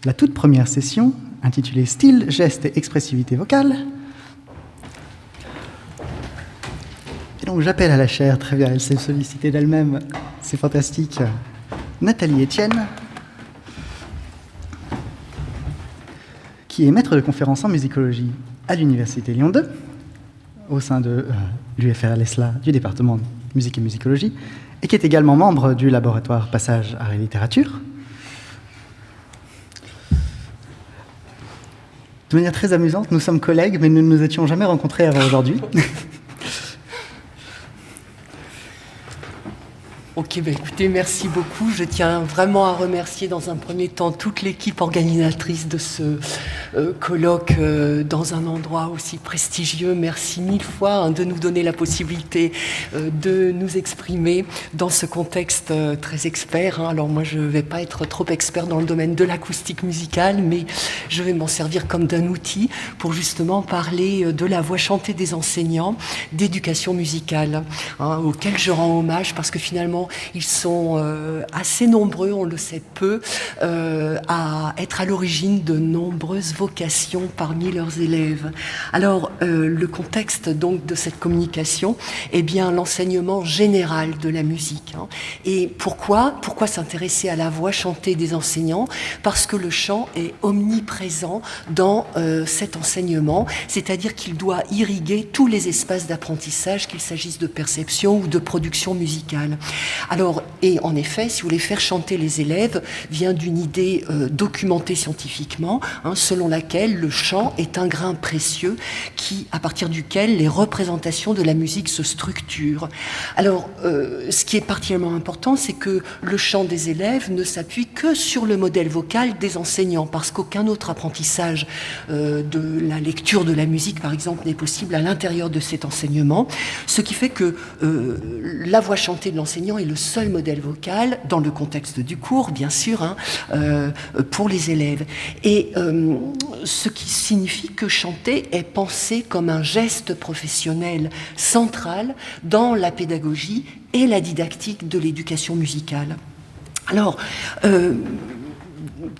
la toute première session, intitulée « Style, gestes et expressivité vocale ». Et donc j'appelle à la chaire, très bien, elle s'est sollicitée d'elle-même, c'est fantastique, Nathalie Etienne, qui est maître de conférence en musicologie à l'Université Lyon 2, au sein de l'UFR-LESLA du département de musique et musicologie, et qui est également membre du laboratoire Passage Art et Littérature. De manière très amusante, nous sommes collègues, mais nous ne nous étions jamais rencontrés avant aujourd'hui. Ok, écoutez, merci beaucoup. Je tiens vraiment à remercier dans un premier temps toute l'équipe organisatrice de ce colloque dans un endroit aussi prestigieux. Merci mille fois de nous donner la possibilité de nous exprimer dans ce contexte très expert. Alors moi, je ne vais pas être trop expert dans le domaine de l'acoustique musicale, mais je vais m'en servir comme d'un outil pour justement parler de la voix chantée des enseignants d'éducation musicale, auquel je rends hommage parce que finalement, ils sont assez nombreux, on le sait peu, à être à l'origine de nombreuses vocations parmi leurs élèves. Alors, le contexte donc de cette communication, eh bien, l'enseignement général de la musique. Et pourquoi s'intéresser à la voix chantée des enseignants? Parce que le chant est omniprésent dans cet enseignement, c'est-à-dire qu'il doit irriguer tous les espaces d'apprentissage, qu'il s'agisse de perception ou de production musicale. Alors, et en effet, si vous voulez faire chanter les élèves, vient d'une idée documentée scientifiquement, selon laquelle le chant est un grain précieux à partir duquel les représentations de la musique se structurent. Alors, ce qui est particulièrement important, c'est que le chant des élèves ne s'appuie que sur le modèle vocal des enseignants, parce qu'aucun autre apprentissage de la lecture de la musique, par exemple, n'est possible à l'intérieur de cet enseignement, ce qui fait que la voix chantée de l'enseignant est le seul modèle vocal, dans le contexte du cours, bien sûr, pour les élèves. Et ce qui signifie que chanter est pensé comme un geste professionnel central dans la pédagogie et la didactique de l'éducation musicale. Alors,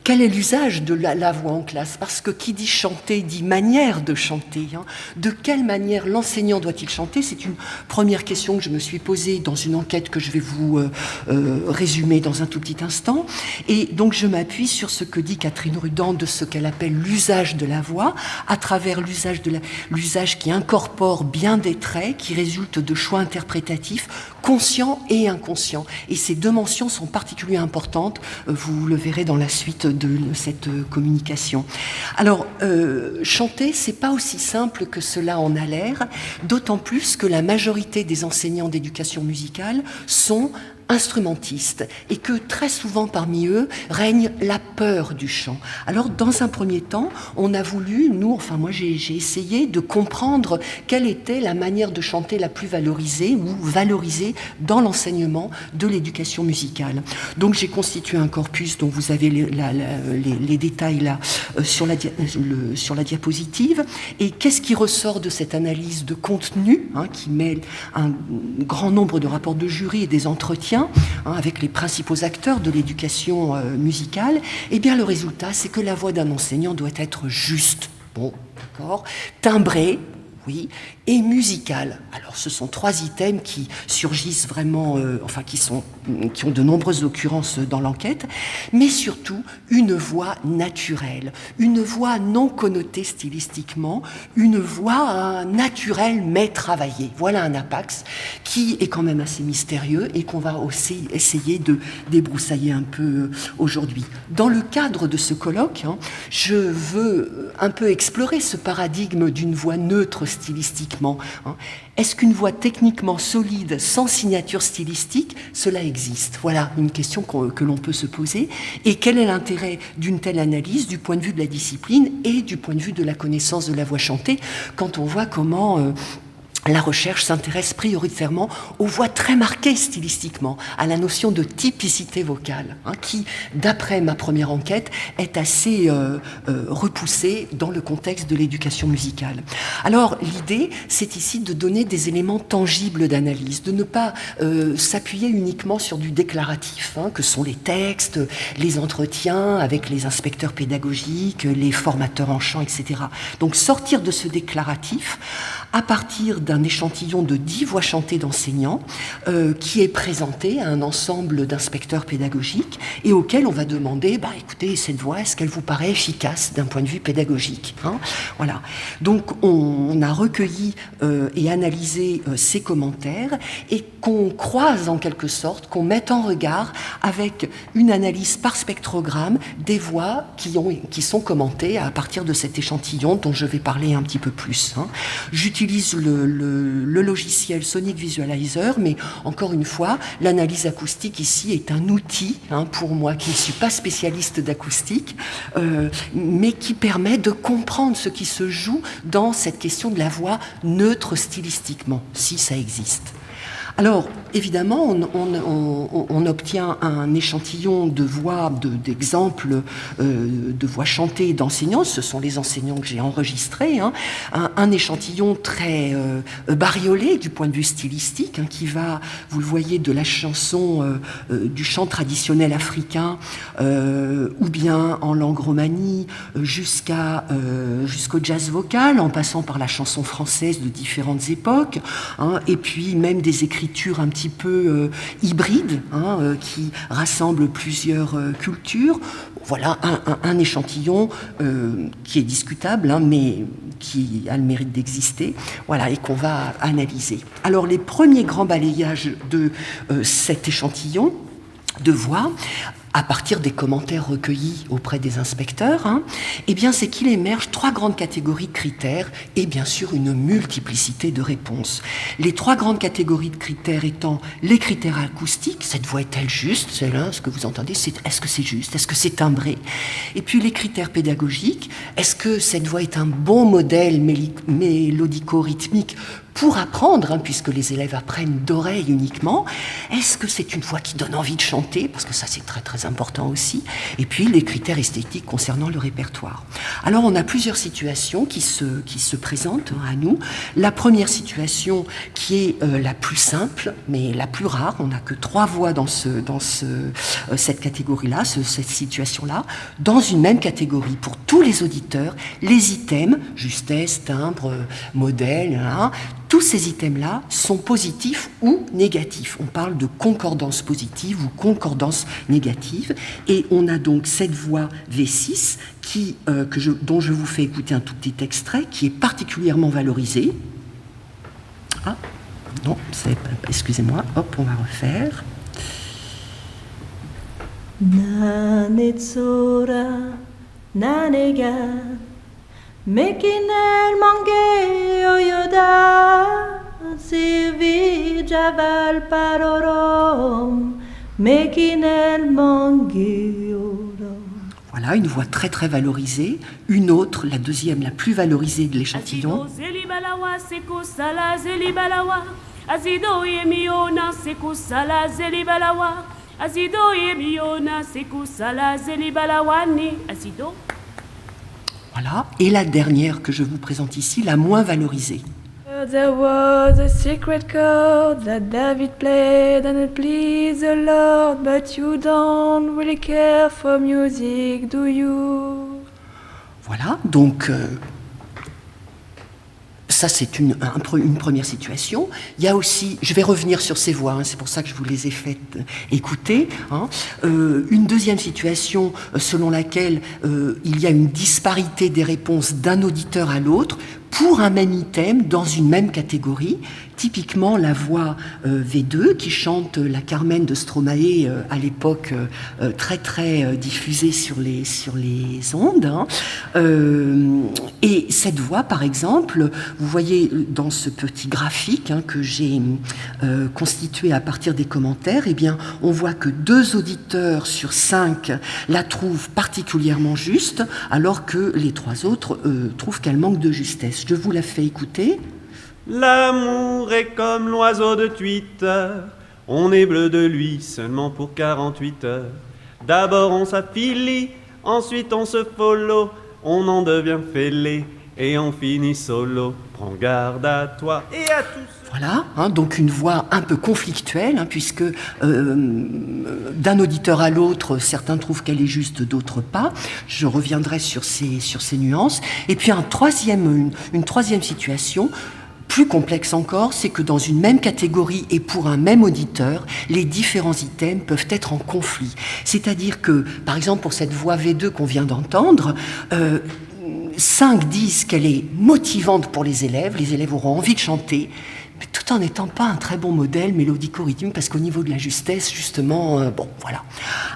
quel est l'usage de la voix en classe? Parce que qui dit chanter dit manière de chanter. De quelle manière l'enseignant doit-il chanter? C'est une première question que je me suis posée dans une enquête que je vais vous résumer dans un tout petit instant. Et donc je m'appuie sur ce que dit Catherine Rudan de ce qu'elle appelle l'usage de la voix, à travers l'usage qui incorpore bien des traits, qui résultent de choix interprétatifs, conscients et inconscients. Et ces deux mentions sont particulièrement importantes, vous le verrez dans la suite de cette communication. Alors, chanter, c'est pas aussi simple que cela en a l'air, d'autant plus que la majorité des enseignants d'éducation musicale sont instrumentistes et que très souvent parmi eux règne la peur du chant. Alors dans un premier temps, on a voulu, moi j'ai essayé de comprendre quelle était la manière de chanter la plus valorisée ou valorisée dans l'enseignement de l'éducation musicale. Donc j'ai constitué un corpus dont vous avez les détails là sur la diapositive. Et qu'est-ce qui ressort de cette analyse de contenu qui mêle un grand nombre de rapports de jury et des entretiens avec les principaux acteurs de l'éducation musicale? Eh bien, le résultat, c'est que la voix d'un enseignant doit être juste, d'accord, timbrée, oui, et musicale. Alors, ce sont trois items qui surgissent vraiment, qui ont de nombreuses occurrences dans l'enquête, mais surtout une voix naturelle, une voix non connotée stylistiquement, une voix naturelle mais travaillée. Voilà un apax qui est quand même assez mystérieux et qu'on va aussi essayer de débroussailler un peu aujourd'hui. Dans le cadre de ce colloque, je veux un peu explorer ce paradigme d'une voix neutre stylistiquement. Est-ce qu'une voix techniquement solide, sans signature stylistique, cela existe? Voilà une question que l'on peut se poser. Et quel est l'intérêt d'une telle analyse du point de vue de la discipline et du point de vue de la connaissance de la voix chantée, quand on voit comment la recherche s'intéresse prioritairement aux voix très marquées stylistiquement, à la notion de typicité vocale, qui, d'après ma première enquête, est assez repoussée dans le contexte de l'éducation musicale. Alors, l'idée, c'est ici de donner des éléments tangibles d'analyse, de ne pas s'appuyer uniquement sur du déclaratif, que sont les textes, les entretiens avec les inspecteurs pédagogiques, les formateurs en chant, etc. Donc, sortir de ce déclaratif à partir d'un échantillon de 10 voix chantées d'enseignants qui est présenté à un ensemble d'inspecteurs pédagogiques et auquel on va demander, écoutez, cette voix, est-ce qu'elle vous paraît efficace d'un point de vue pédagogique, Voilà. Donc on a recueilli et analysé ces commentaires et qu'on croise en quelque sorte, qu'on mette en regard avec une analyse par spectrogramme des voix qui sont commentées à partir de cet échantillon dont je vais parler un petit peu plus. J'utilise le logiciel Sonic Visualizer, mais encore une fois, l'analyse acoustique ici est un outil pour moi qui ne suis pas spécialiste d'acoustique, mais qui permet de comprendre ce qui se joue dans cette question de la voix neutre stylistiquement, si ça existe. Alors, évidemment, on obtient un échantillon de voix, d'exemples de voix chantées d'enseignants. Ce sont les enseignants que j'ai enregistrés. Un échantillon très bariolé du point de vue stylistique, qui va, vous le voyez, de la chanson, du chant traditionnel africain, ou bien en langue romani, jusqu'au jazz vocal, en passant par la chanson française de différentes époques, et puis même des écritures un petit peu hybride, qui rassemble plusieurs cultures. Voilà un échantillon qui est discutable, mais qui a le mérite d'exister, voilà, et qu'on va analyser. Alors, les premiers grands balayages de cet échantillon de voix, à partir des commentaires recueillis auprès des inspecteurs, c'est qu'il émerge 3 grandes catégories de critères et bien sûr une multiplicité de réponses. Les 3 grandes catégories de critères étant les critères acoustiques, cette voix est-elle juste, celle-là, ce que vous entendez, est-ce que c'est juste, est-ce que c'est timbré? Et puis les critères pédagogiques, est-ce que cette voix est un bon modèle mélodico-rythmique pour apprendre, puisque les élèves apprennent d'oreille uniquement? Est-ce que c'est une voix qui donne envie de chanter? Parce que ça, c'est très très important aussi. Et puis, les critères esthétiques concernant le répertoire. Alors, on a plusieurs situations qui se présentent à nous. La première situation, qui est la plus simple, mais la plus rare, on n'a que 3 voix dans cette catégorie-là, cette situation-là, dans une même catégorie. Pour tous les auditeurs, les items, justesse, timbre, modèle, tous ces items-là sont positifs ou négatifs. On parle de concordance positive ou concordance négative. Et on a donc cette voix V6 dont je vous fais écouter un tout petit extrait, qui est particulièrement valorisée. Ah, non, excusez-moi, hop, on va refaire. Nanetsora, nanega. Mekinel mange oyoda, sivi javal parorom, mekinel mange oyoda. Voilà, une voix très très valorisée. Une autre, la deuxième, la plus valorisée de l'échantillon. Voilà, et la dernière que je vous présente ici, la moins valorisée. There was a secret chord that David played and it pleased the Lord, but you don't really care for music, do you? Voilà, donc ça c'est une première situation. Il y a aussi, je vais revenir sur ces voix, c'est pour ça que je vous les ai faites écouter. Une deuxième situation selon laquelle il y a une disparité des réponses d'un auditeur à l'autre pour un même item dans une même catégorie. Typiquement la voix V2 qui chante la Carmen de Stromae à l'époque très très diffusée sur les ondes. Et cette voix, par exemple, vous voyez dans ce petit graphique que j'ai constitué à partir des commentaires, eh bien, on voit que 2 auditeurs sur 5 la trouvent particulièrement juste, alors que les 3 autres trouvent qu'elle manque de justesse. Je vous la fais écouter. L'amour est comme l'oiseau de Twitter, on est bleu de lui seulement pour 48 heures. D'abord on s'affilie, ensuite on se follow, on en devient fêlé et on finit solo. Prends garde à toi et à tous. Voilà, donc une voix un peu conflictuelle, puisque d'un auditeur à l'autre, certains trouvent qu'elle est juste, d'autres pas. Je reviendrai sur ces nuances. Et puis une troisième situation, plus complexe encore, c'est que dans une même catégorie et pour un même auditeur, les différents items peuvent être en conflit. C'est-à-dire que, par exemple, pour cette voix V2 qu'on vient d'entendre, 5 disent qu'elle est motivante pour les élèves auront envie de chanter, mais tout en n'étant pas un très bon modèle mélodico-rythmique, parce qu'au niveau de la justesse, justement, bon, voilà.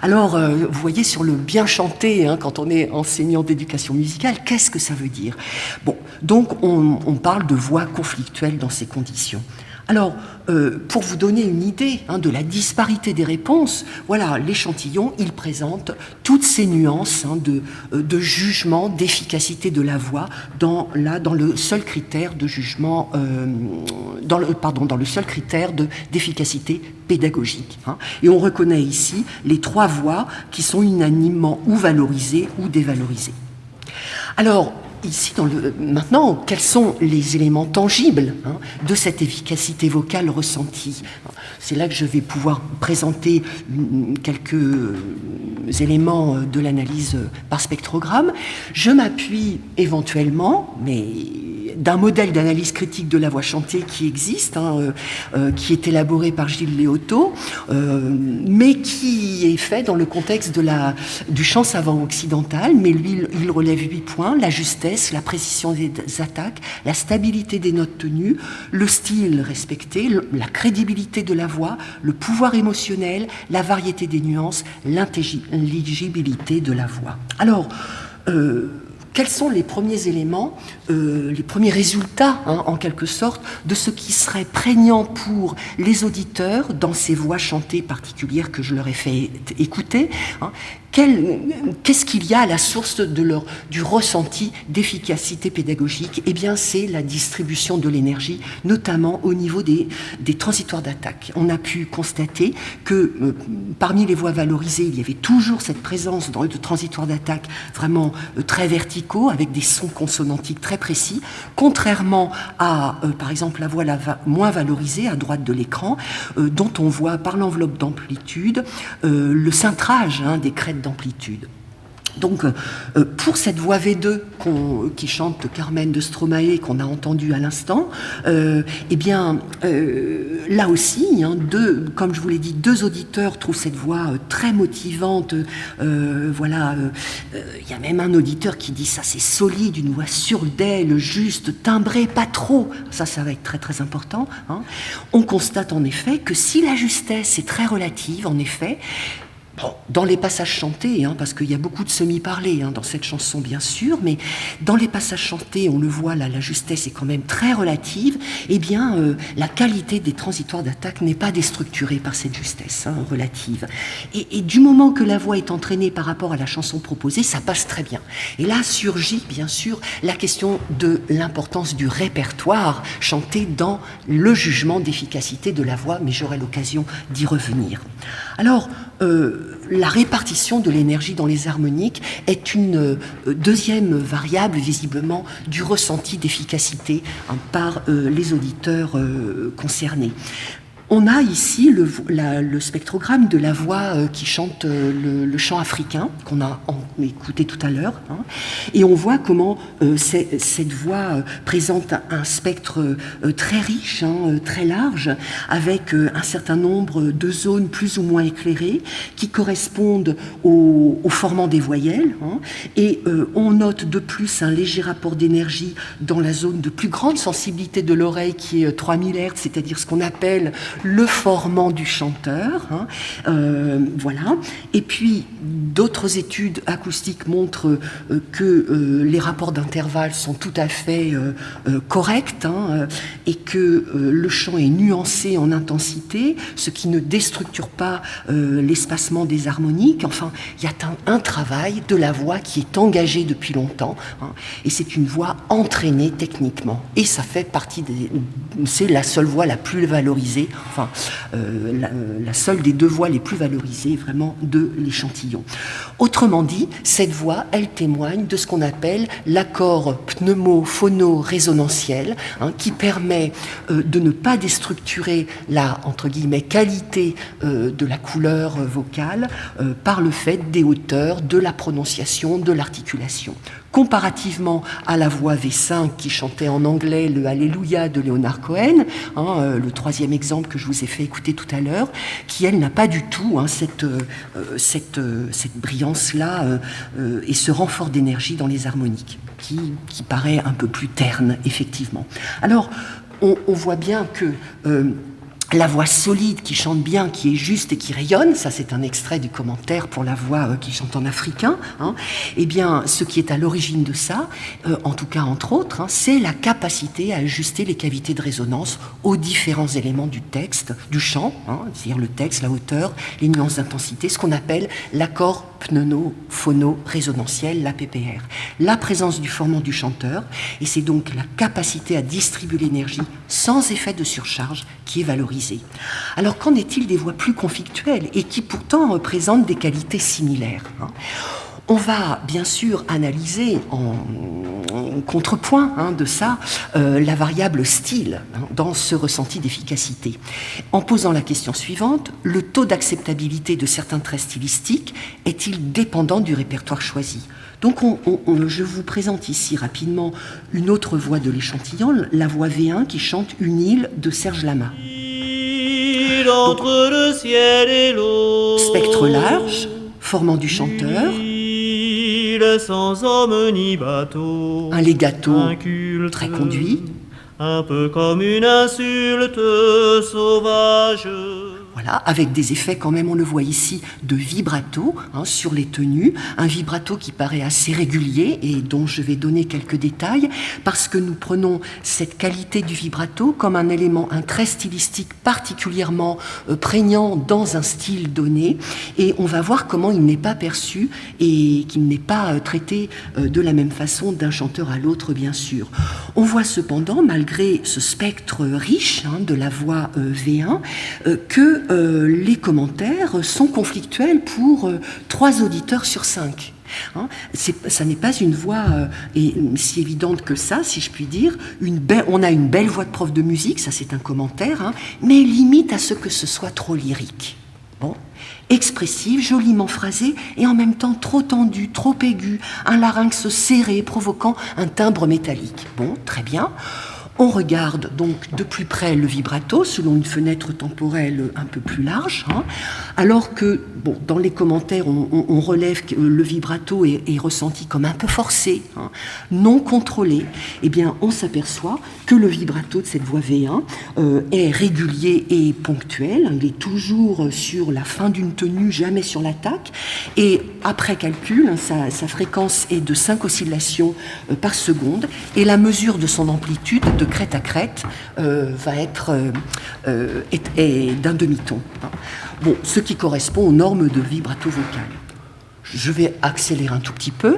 Alors, vous voyez, sur le bien chanter, quand on est enseignant d'éducation musicale, qu'est-ce que ça veut dire? Bon, donc on parle de voix conflictuelle dans ces conditions. Alors, pour vous donner une idée de la disparité des réponses, voilà, l'échantillon, il présente toutes ces nuances de jugement, d'efficacité de la voix dans le seul critère de jugement, dans le seul critère d'efficacité pédagogique. Et on reconnaît ici les 3 voix qui sont unanimement ou valorisées ou dévalorisées. Alors, ici, maintenant, quels sont les éléments tangibles de cette efficacité vocale ressentie? C'est là que je vais pouvoir présenter quelques éléments de l'analyse par spectrogramme. Je m'appuie éventuellement, mais d'un modèle d'analyse critique de la voix chantée qui existe, qui est élaboré par Gilles Léoto, mais qui est fait dans le contexte du chant savant occidental. Mais lui, il relève 8 points: la justesse, la précision des attaques, la stabilité des notes tenues, le style respecté, la crédibilité de la voix, le pouvoir émotionnel, la variété des nuances, l'intelligibilité de la voix. Alors, quels sont les premiers éléments, les premiers résultats, en quelque sorte, de ce qui serait prégnant pour les auditeurs dans ces voix chantées particulières que je leur ai fait écouter? Qu'est-ce qu'il y a à la source du ressenti d'efficacité pédagogique? Eh bien, c'est la distribution de l'énergie, notamment au niveau des transitoires d'attaque. On a pu constater que parmi les voix valorisées, il y avait toujours cette présence de transitoires d'attaque vraiment très verticaux, avec des sons consonantiques très précis, contrairement à, par exemple, la voix moins valorisée, à droite de l'écran, dont on voit par l'enveloppe d'amplitude le cintrage des crêtes d'amplitude. Donc, pour cette voix V2 qui chante Carmen de Stromae, qu'on a entendue à l'instant, eh bien, là aussi, comme je vous l'ai dit, 2 auditeurs trouvent cette voix très motivante. Voilà, il y a même un auditeur qui dit ça, c'est solide, une voix surdelle, juste, timbrée, pas trop. Ça va être très très important. On constate en effet que si la justesse est très relative, en effet, bon, dans les passages chantés, parce qu'il y a beaucoup de semi-parlés dans cette chanson, bien sûr, mais dans les passages chantés, on le voit, là, la justesse est quand même très relative. Eh bien, la qualité des transitoires d'attaque n'est pas déstructurée par cette justesse relative. Et du moment que la voix est entraînée par rapport à la chanson proposée, ça passe très bien. Et là surgit, bien sûr, la question de l'importance du répertoire chanté dans le jugement d'efficacité de la voix, mais j'aurai l'occasion d'y revenir. Alors, la répartition de l'énergie dans les harmoniques est une deuxième variable, visiblement, du ressenti d'efficacité par les auditeurs concernés. On a ici le spectrogramme de la voix qui chante le chant africain, qu'on a écouté tout à l'heure, et on voit comment cette voix présente un spectre très riche, très large, avec un certain nombre de zones plus ou moins éclairées, qui correspondent au formant des voyelles, et on note de plus un léger rapport d'énergie dans la zone de plus grande sensibilité de l'oreille, qui est 3000 Hz, c'est-à-dire ce qu'on appelle le formant du chanteur, hein, voilà. Et puis d'autres études acoustiques montrent que les rapports d'intervalle sont tout à fait corrects, hein, et que le chant est nuancé en intensité, ce qui ne déstructure pas l'espacement des harmoniques. Enfin, il y a un travail de la voix qui est engagé depuis longtemps, hein, et c'est une voix entraînée techniquement. Et ça fait partie c'est la seule voix la plus valorisée, enfin, la seule des deux voix les plus valorisées vraiment de l'échantillon. Autrement dit, cette voix, elle témoigne de ce qu'on appelle l'accord pneumo-phono-résonantiel, hein, qui permet de ne pas déstructurer la, entre guillemets, qualité de la couleur vocale par le fait des hauteurs, de la prononciation, de l'articulation. Comparativement à la voix V5 qui chantait en anglais le Alléluia de Leonard Cohen, hein, le troisième exemple que je vous ai fait écouter tout à l'heure, qui elle n'a pas du tout hein, cette brillance-là et ce renfort d'énergie dans les harmoniques, qui paraît un peu plus terne, effectivement. Alors, on voit bien que la voix solide qui chante bien, qui est juste et qui rayonne, ça c'est un extrait du commentaire pour la voix qui chante en africain, hein, eh bien ce qui est à l'origine de ça, en tout cas entre autres, hein, c'est la capacité à ajuster les cavités de résonance aux différents éléments du texte, du chant, hein, c'est-à-dire le texte, la hauteur, les nuances d'intensité, ce qu'on appelle l'accord pneumo-phono-résonantiel, l'APPR. La présence du formant du chanteur, et c'est donc la capacité à distribuer l'énergie sans effet de surcharge qui est valorisée. Alors qu'en est-il des voix plus conflictuelles et qui pourtant présentent des qualités similaires, hein? On va bien sûr analyser en contrepoint hein, de ça la variable style hein, dans ce ressenti d'efficacité, en posant la question suivante: le taux d'acceptabilité de certains traits stylistiques est-il dépendant du répertoire choisi? Donc je vous présente ici rapidement une autre voix de l'échantillon, la voix V1 qui chante Une île de Serge Lama. Donc, entre le ciel et l'eau, spectre large, formant du chanteur, sans homme ni bateau, un legato inculte, très conduit, un peu comme une insulte sauvage. Voilà, avec des effets quand même, on le voit ici, de vibrato hein, sur les tenues, un vibrato qui paraît assez régulier et dont je vais donner quelques détails, parce que nous prenons cette qualité du vibrato comme un élément, un trait stylistique particulièrement prégnant dans un style donné, et on va voir comment il n'est pas perçu et qu'il n'est pas traité de la même façon d'un chanteur à l'autre, bien sûr. On voit cependant, malgré ce spectre riche hein, de la voix V1, que les commentaires sont conflictuels pour 3 auditeurs sur 5. Hein, ça n'est pas une voix si évidente que ça, si je puis dire. On a une belle voix de prof de musique, ça c'est un commentaire, hein, mais limite à ce que ce soit trop lyrique. Bon. Expressive, joliment phrasée et en même temps trop tendue, trop aiguë, un larynx serré provoquant un timbre métallique. Bon, très bien. On regarde donc de plus près le vibrato selon une fenêtre temporelle un peu plus large, hein, alors que bon, dans les commentaires on relève que le vibrato est ressenti comme un peu forcé, hein, non contrôlé. Eh bien on s'aperçoit que le vibrato de cette voix V1 est régulier et ponctuel, il est toujours sur la fin d'une tenue, jamais sur l'attaque, et après calcul, hein, sa fréquence est de 5 oscillations par seconde, et la mesure de son amplitude de crête à crête va être d'un demi-ton. Bon, ce qui correspond aux normes de vibrato vocal. Je vais accélérer un tout petit peu.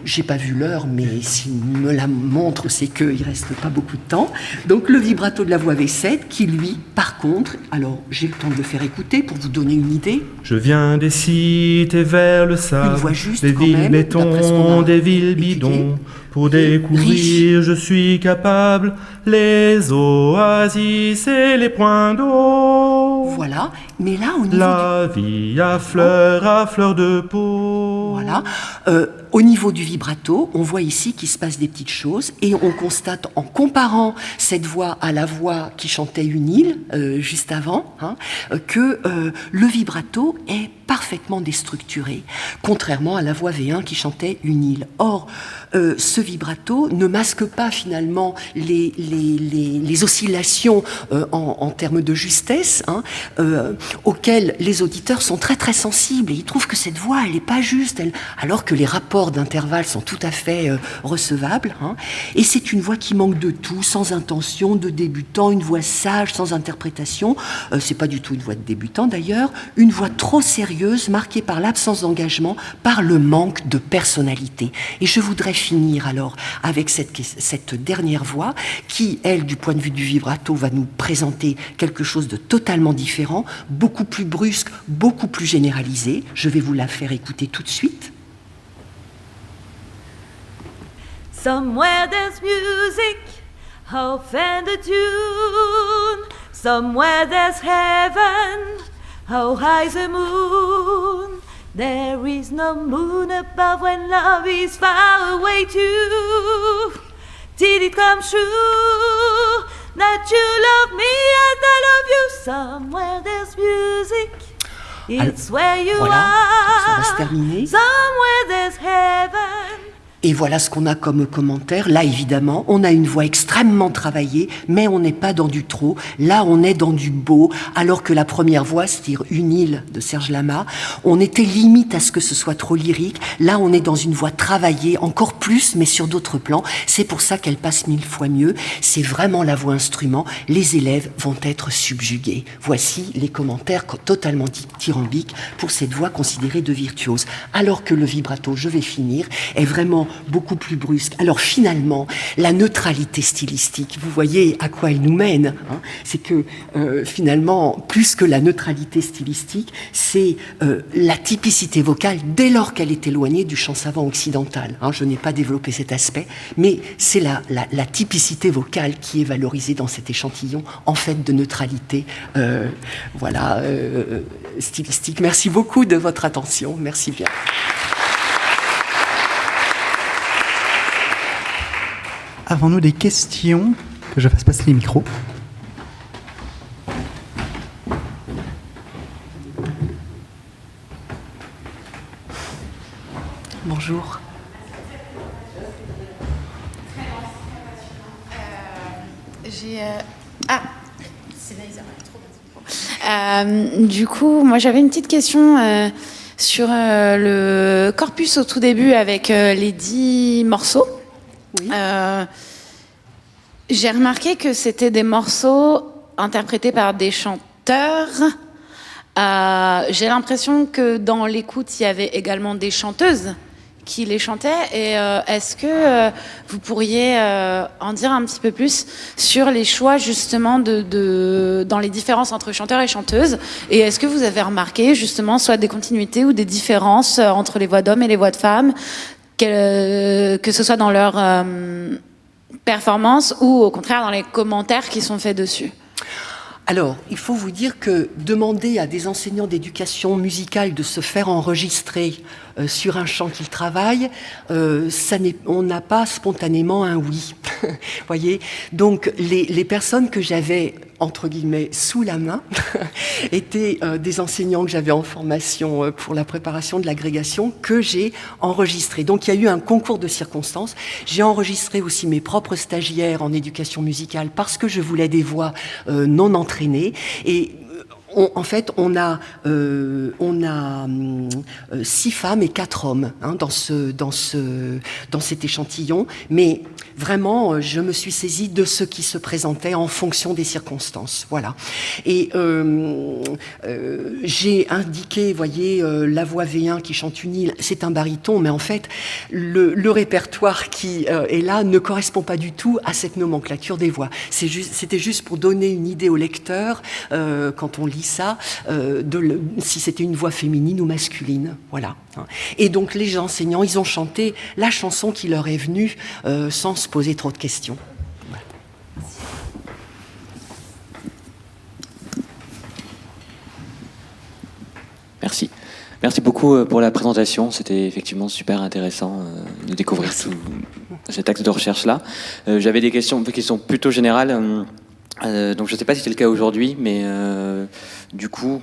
J'ai pas vu l'heure, mais s'il me la montre, c'est qu'il reste pas beaucoup de temps. Donc le vibrato de la voix V7, qui lui, par contre, alors j'ai le temps de le faire écouter pour vous donner une idée. Je viens des cités vers le sable, Une voix juste des quand villes même, béton, d'après ce qu'on a des villes étudié. bidons. Pour Et découvrir, riche. je suis capable les oasis et les points d'eau. Voilà, mais là au niveau La vie à fleur de peau. Voilà. au niveau du vibrato, on voit ici qu'il se passe des petites choses et on constate en comparant cette voix à la voix qui chantait une île juste avant, que le vibrato est parfaitement déstructuré, contrairement à la voix V1 qui chantait une île. Or, ce vibrato ne masque pas finalement les oscillations en termes de justesse, auxquelles les auditeurs sont très très sensibles et ils trouvent que cette voix elle n'est pas juste, alors que les rapports d'intervalle sont tout à fait recevables. Et c'est une voix qui manque de tout, sans intention, de débutant, une voix sage, sans interprétation. C'est pas du tout une voix de débutant d'ailleurs, une voix trop sérieuse, marquée par l'absence d'engagement, par le manque de personnalité. Et je voudrais finir alors avec cette dernière voix qui, elle, du point de vue du vibrato, va nous présenter quelque chose de totalement différent, beaucoup plus brusque, beaucoup plus généralisé. Je vais vous la faire écouter tout de suite. Somewhere there's music, how fair the tune. Somewhere there's heaven, how high the moon. There is no moon above when love is far away too. Till it comes true that you love me as I love you. Somewhere there's music, it's where you Ça va se are. terminer. Somewhere there's heaven. Et voilà ce qu'on a comme commentaire. Là, évidemment, on a une voix extrêmement travaillée, mais on n'est pas dans du trop. Là, on est dans du beau, alors que la première voix, c'est-à-dire Une île de Serge Lama, on était limite à ce que ce soit trop lyrique. Là, on est dans une voix travaillée, encore plus, mais sur d'autres plans. C'est pour ça qu'elle passe 1000 fois mieux. C'est vraiment la voix instrument. Les élèves vont être subjugués. Voici les commentaires totalement dithyrambiques pour cette voix considérée de virtuose. Alors que le vibrato, je vais finir, est vraiment beaucoup plus brusque. Alors finalement, la neutralité stylistique, vous voyez à quoi elle nous mène, c'est que finalement, plus que la neutralité stylistique, c'est la typicité vocale dès lors qu'elle est éloignée du chant savant occidental. Je n'ai pas développé cet aspect, mais c'est la typicité vocale qui est valorisée dans cet échantillon, en fait, de neutralité stylistique. Merci beaucoup de votre attention. Merci bien. Avons-nous des questions? Que je fasse passer les micros. Bonjour. C'est trop du coup, moi j'avais une petite question sur le corpus au tout début avec les 10 morceaux. Oui. J'ai remarqué que c'était des morceaux interprétés par des chanteurs. J'ai l'impression que dans l'écoute, il y avait également des chanteuses qui les chantaient. Et est-ce que vous pourriez en dire un petit peu plus sur les choix justement dans les différences entre chanteurs et chanteuses? Et est-ce que vous avez remarqué justement soit des continuités ou des différences entre les voix d'hommes et les voix de femmes, que ce soit dans leur performance ou au contraire dans les commentaires qui sont faits dessus? Alors, il faut vous dire que demander à des enseignants d'éducation musicale de se faire enregistrer sur un chant qu'ils travaillent, on n'a pas spontanément un oui. Voyez. Donc, les personnes que j'avais, entre guillemets, sous la main, étaient des enseignants que j'avais en formation pour la préparation de l'agrégation, que j'ai enregistrés. Donc, il y a eu un concours de circonstances. J'ai enregistré aussi mes propres stagiaires en éducation musicale parce que je voulais des voix non entraînées. Et en fait, on a 6 femmes et 4 hommes dans cet échantillon. Mais vraiment, je me suis saisie de ce qui se présentait en fonction des circonstances. Voilà. Et j'ai indiqué, voyez, la voix V1 qui chante une île, c'est un baryton, mais en fait, le répertoire qui est là ne correspond pas du tout à cette nomenclature des voix. C'était juste pour donner une idée au lecteur, quand on lit ça, si c'était une voix féminine ou masculine. Voilà. Et donc les enseignants, ils ont chanté la chanson qui leur est venue sans se poser trop de questions. Voilà. Merci. Merci beaucoup pour la présentation. C'était effectivement super intéressant de découvrir tout cet axe de recherche-là. J'avais des questions plutôt générales. Donc je ne sais pas si c'est le cas aujourd'hui, mais du coup,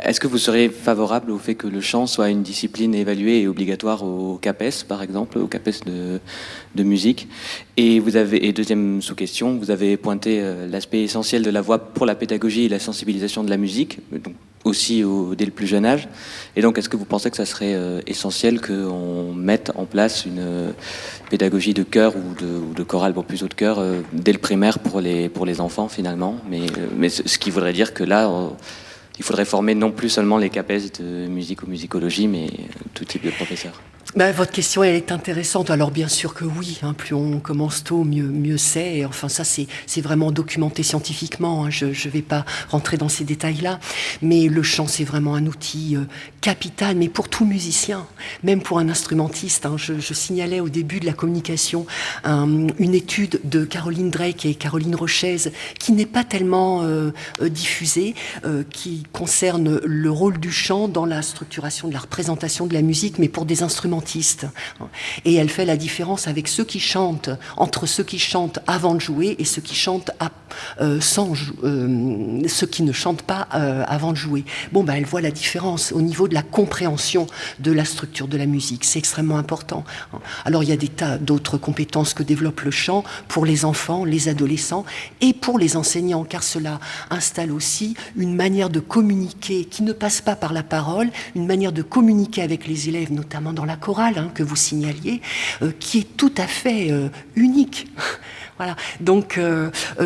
est-ce que vous serez favorable au fait que le chant soit une discipline évaluée et obligatoire au CAPES, par exemple, au CAPES de musique? Et deuxième sous-question, vous avez pointé l'aspect essentiel de la voix pour la pédagogie et la sensibilisation de la musique, donc aussi dès le plus jeune âge. Et donc, est-ce que vous pensez que ça serait essentiel qu'on mette en place une pédagogie de chœur ou de chorale, pour plus haut de chœur, dès le primaire pour les enfants, finalement, mais ce qui voudrait dire que là, il faudrait former non plus seulement les CAPES de musique ou musicologie, mais tout type de professeurs. Votre question, elle est intéressante. Alors bien sûr que oui, plus on commence tôt, mieux c'est. Et enfin ça, c'est vraiment documenté scientifiquement. Je ne vais pas rentrer dans ces détails-là. Mais le chant, c'est vraiment un outil capital, mais pour tout musicien, même pour un instrumentiste. Je signalais au début de la communication une étude de Caroline Drake et Caroline Rochez, qui n'est pas tellement diffusée, qui concerne le rôle du chant dans la structuration de la représentation de la musique, mais pour des instrumentistes. Et elle fait la différence avec ceux qui chantent, entre ceux qui chantent avant de jouer et ceux qui chantent ceux qui ne chantent pas avant de jouer. Elle voit la différence au niveau de la compréhension de la structure de la musique. C'est extrêmement important. Alors il y a des tas d'autres compétences que développe le chant pour les enfants, les adolescents et pour les enseignants, car cela installe aussi une manière de communiquer qui ne passe pas par la parole, une manière de communiquer avec les élèves, notamment dans la chorale que vous signaliez, qui est tout à fait unique. Voilà. Donc,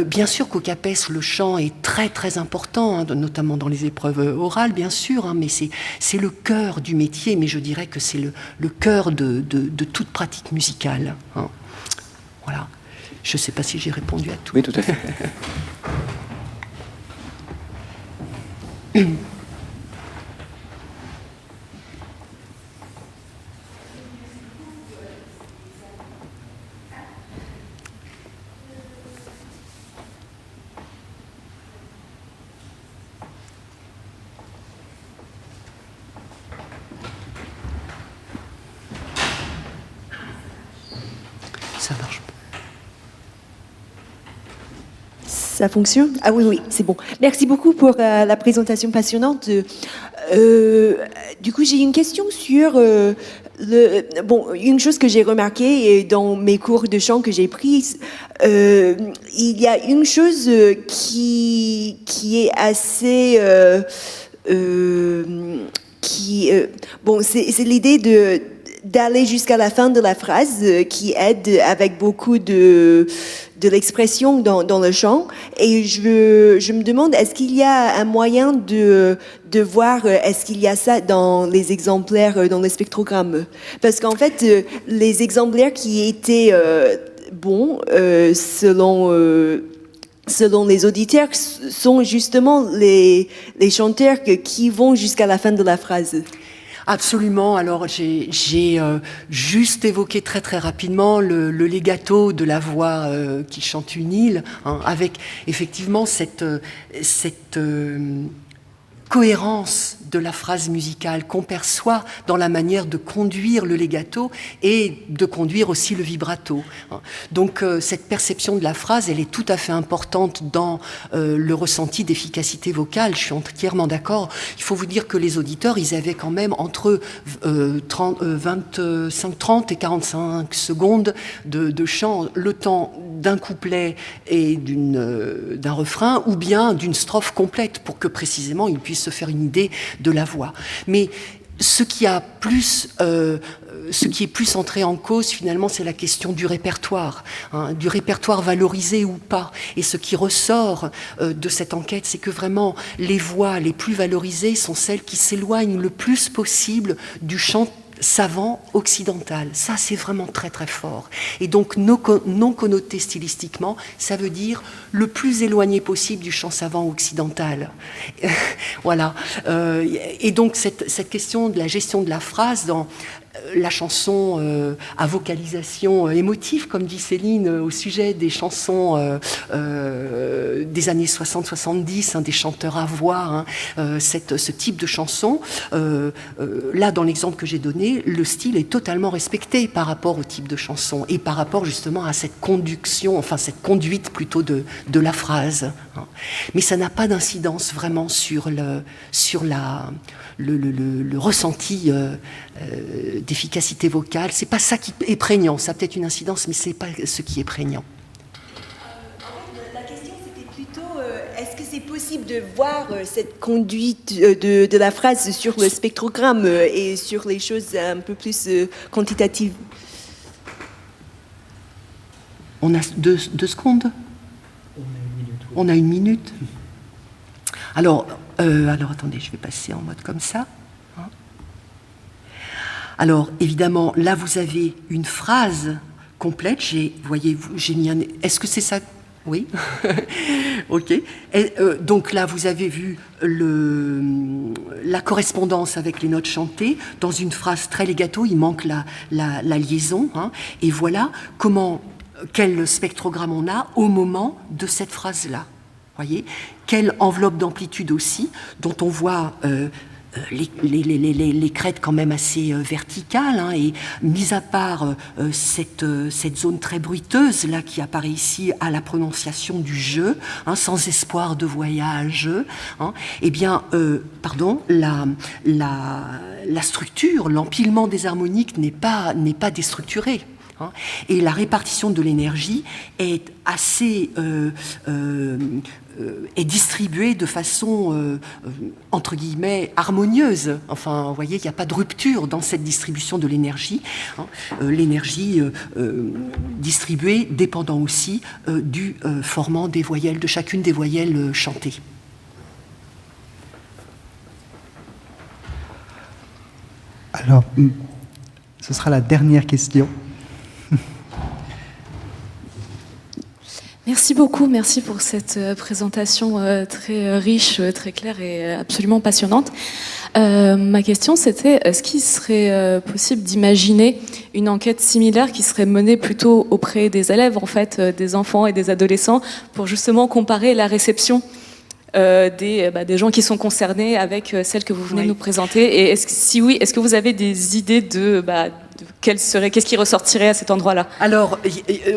bien sûr qu'au CAPES, le chant est très très important, notamment dans les épreuves orales, bien sûr, mais c'est le cœur du métier, mais je dirais que c'est le cœur de toute pratique musicale. Voilà. Je ne sais pas si j'ai répondu à tout. Oui, tout à fait. Ça marche. Ça fonctionne? Ah oui, c'est bon. Merci beaucoup pour la présentation passionnante. Du coup, j'ai une question sur une chose que j'ai remarquée dans mes cours de chant que j'ai pris. Il y a une chose qui est assez... c'est l'idée d'aller jusqu'à la fin de la phrase qui aide avec beaucoup de l'expression dans le chant. Et je me demande, est-ce qu'il y a un moyen de voir, est-ce qu'il y a ça dans les exemplaires, dans les spectrogrammes? Parce qu'en fait, les exemplaires qui étaient bons, selon les auditeurs, sont justement les chanteurs qui vont jusqu'à la fin de la phrase. Absolument. Alors j'ai juste évoqué très très rapidement le legato de la voix qui chante une île, avec effectivement cette cohérence de la phrase musicale qu'on perçoit dans la manière de conduire le legato et de conduire aussi le vibrato. Donc cette perception de la phrase, elle est tout à fait importante dans le ressenti d'efficacité vocale. Je suis entièrement d'accord. Il faut vous dire que les auditeurs, ils avaient quand même entre 30 et 45 secondes de chant, le temps d'un couplet et d'un refrain, ou bien d'une strophe complète, pour que précisément ils puissent se faire une idée de la voix. Mais ce qui est plus entré en cause, finalement, c'est la question du répertoire valorisé ou pas. Et ce qui ressort de cette enquête, c'est que vraiment, les voix les plus valorisées sont celles qui s'éloignent le plus possible du chant savant occidental. Ça, c'est vraiment très très fort. Et donc non connoté stylistiquement, ça veut dire le plus éloigné possible du chant savant occidental. Voilà. Et donc cette question de la gestion de la phrase la chanson à vocalisation émotive, comme dit Céline, au sujet des chansons des années 60-70, hein, des chanteurs à voix, hein, ce type de chanson, là, dans l'exemple que j'ai donné, le style est totalement respecté par rapport au type de chanson et par rapport justement à cette conduction, enfin cette conduite plutôt de la phrase. Hein. Mais ça n'a pas d'incidence vraiment sur le ressenti d'efficacité vocale. C'est pas ça qui est prégnant. Ça a peut-être une incidence, mais c'est pas ce qui est prégnant. La question, c'était plutôt, est-ce que c'est possible de voir cette conduite de la phrase sur le spectrogramme et sur les choses un peu plus quantitatives? On a deux secondes. On a une minute. Alors, attendez, je vais passer en mode comme ça. Alors, évidemment, là, vous avez une phrase complète. Voyez-vous, j'ai mis un... Est-ce que c'est ça? Oui. OK. Donc là, vous avez vu la correspondance avec les notes chantées. Dans une phrase très legato, il manque la liaison. Hein, et voilà quel spectrogramme on a au moment de cette phrase-là. Voyez, quelle enveloppe d'amplitude aussi, dont on voit les crêtes quand même assez verticales, hein, et mis à part cette zone très bruiteuse là qui apparaît ici à la prononciation du je, hein, sans espoir de voyage, hein, eh bien, la structure, l'empilement des harmoniques n'est pas déstructuré. Hein, et la répartition de l'énergie est assez est distribuée de façon entre guillemets harmonieuse. Enfin, vous voyez, il n'y a pas de rupture dans cette distribution de l'énergie. Hein, l'énergie distribuée dépendant aussi du formant des voyelles, de chacune des voyelles chantées. Alors, ce sera la dernière question. Merci beaucoup, merci pour cette présentation très riche, très claire et absolument passionnante. Ma question, c'était, est-ce qu'il serait possible d'imaginer une enquête similaire qui serait menée plutôt auprès des élèves, en fait, des enfants et des adolescents, pour justement comparer la réception des gens qui sont concernés avec celle que vous venez de nous présenter? Et si oui, est-ce que vous avez des idées de qu'est-ce qui ressortirait à cet endroit-là? Alors,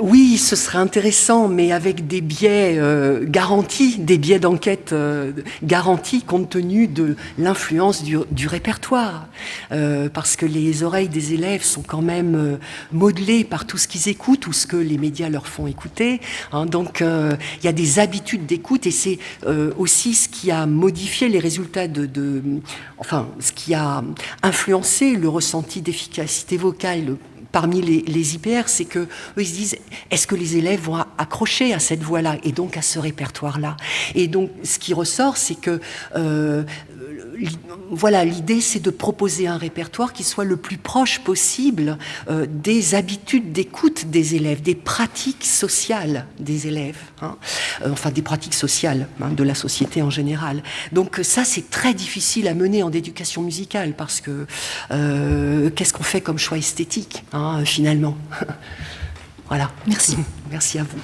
oui, ce serait intéressant, mais avec des biais garantis, des biais d'enquête garantis compte tenu de l'influence du répertoire. Parce que les oreilles des élèves sont quand même modelées par tout ce qu'ils écoutent ou ce que les médias leur font écouter. Hein, donc, il y a des habitudes d'écoute et c'est aussi ce qui a modifié les résultats enfin, ce qui a influencé le ressenti d'efficacité vocale parmi les IPR, c'est que eux, ils se disent, est-ce que les élèves vont accrocher à cette voix-là et donc à ce répertoire-là? Et donc, ce qui ressort, c'est que voilà, l'idée, c'est de proposer un répertoire qui soit le plus proche possible des habitudes d'écoute des élèves, des pratiques sociales des élèves, hein, enfin des pratiques sociales hein, de la société en général. Donc ça, c'est très difficile à mener en éducation musicale parce que qu'est-ce qu'on fait comme choix esthétique, hein, finalement? Voilà. Merci. Merci à vous.